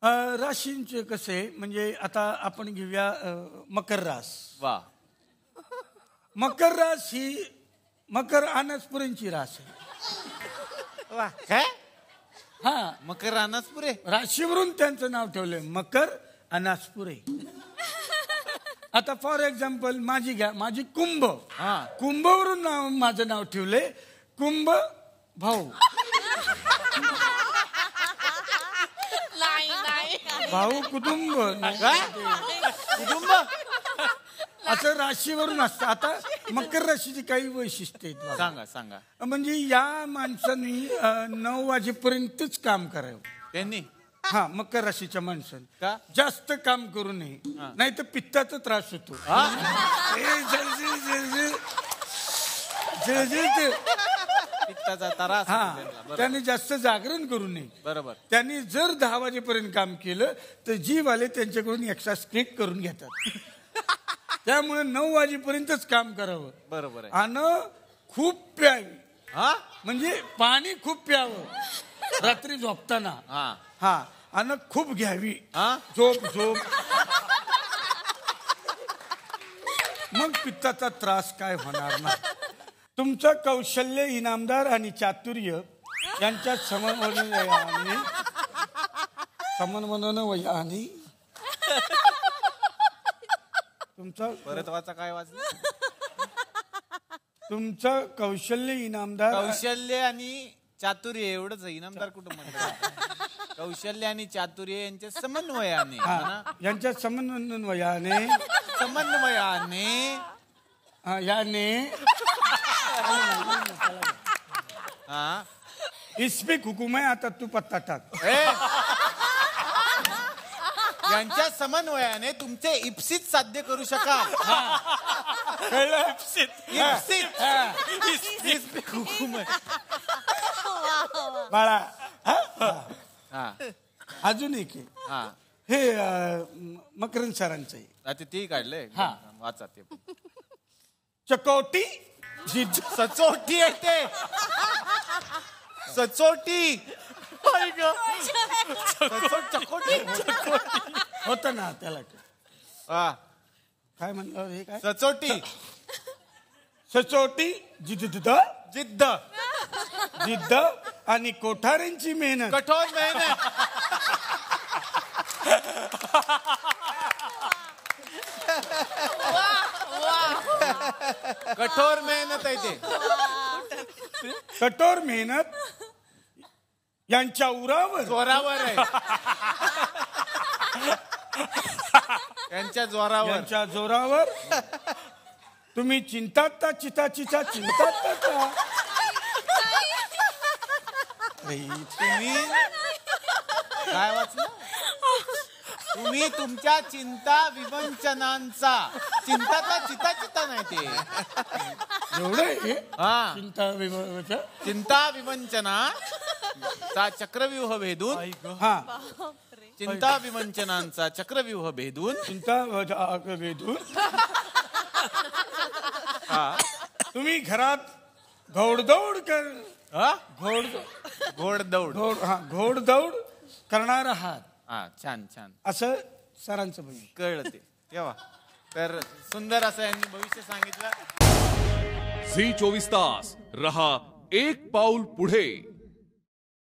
राशींचे कसे म्हणजे आता आपण घेऊया मकर रास. वा. मकर रास ही मकर अनासपुरेंची रास आहे. वा. काय? हा, मकर अनासपुरे राशीवरून त्यांचं नाव ठेवलंय मकर अनासपुरे. आता फॉर एक्झाम्पल माझी घ्या, माझी कुंभ. कुंभवरून माझं नाव ठेवलंय कुंभ भाऊ. भाऊ कुटुंब कुटुंब असं राशीवरून असतं. आता मकर राशीची काही वैशिष्ट्य आहेत. सांगा सांगा. म्हणजे या माणसांनी 9 वाजेपर्यंतच काम करावं त्यांनी. हा, मकर राशीच्या माणसांनी का जास्त काम करू नये, नाही तर पित्ताचा त्रास होतो. पित्ताचा त्रास. हा, त्याने जास्त जागरण करू नये. बरोबर. त्यांनी जर 10 वाजेपर्यंत काम केलं तर जीवाले त्यांच्याकडून एक्स्ट्रा स्ट्रिक करून घेतात. त्यामुळे 9 वाजेपर्यंतच काम करावं. बरोबर आहे. आणि खूप प्यावी. हा, म्हणजे पाणी खूप प्यावं रात्री झोपताना. हा, आणि खूप घ्यावी. झोप झोप. मग पित्ताचा त्रास काय होणार नाही. तुमचं कौशल्य, इनामदार आणि चातुर्य यांच्या समन्वयाने तुमचं परत वाचा. काय वाचलं? तुमचं कौशल्य, इनामदार, कौशल्य आणि चातुर्य एवढंच आहे. इनामदार कुठं म्हणतात? कौशल्य आणि चातुर्य यांच्या समन्वयाने. यांच्या समन्वयाने याने इस्पिक हुकुम आहे. आता तू पत्ता टाक. यांच्या समन्वयाने तुमचे इप्सित साध्य करू शकाल. इप्सित हुकुम आहे. बाळा अजून एक हे मकरंद सरांचं आहे. आता ते काढलंय. वाचा ते. चकोटी सचोटी आहे ते. सचोटी चकोटी होत ना त्याला. काय म्हणलं हे? काय सचोटी? सचोटी, जिद्द जिद्द जिद्द आणि कोठाऱ्यांची मेहनत. कठोर मेहनत. कठोर मेहनत आहे ते. कठोर मेहनत यांच्या उरावर जोरावर आहे. यांच्या जोरावर तुम्ही चिंतात चिंतात तुम्ही काय वाचलं? तुम्ही तुमच्या चिंता विवंचनांचा. चिंता नाही ते एवढे. चिंता विवंचना चा चक्रव्यूह भेदून. चिंता विवंचनांचा चक्रव्यूह भेदून. तुम्ही घरात घोडदौड घोडदौड करणार आहात. छान छान. असं सरांचं बघ कळलं ते तेव्हा. तर सुंदर असं यांनी भविष्य सांगितलं. झी 24 तास रहा एक पाऊल पुढे.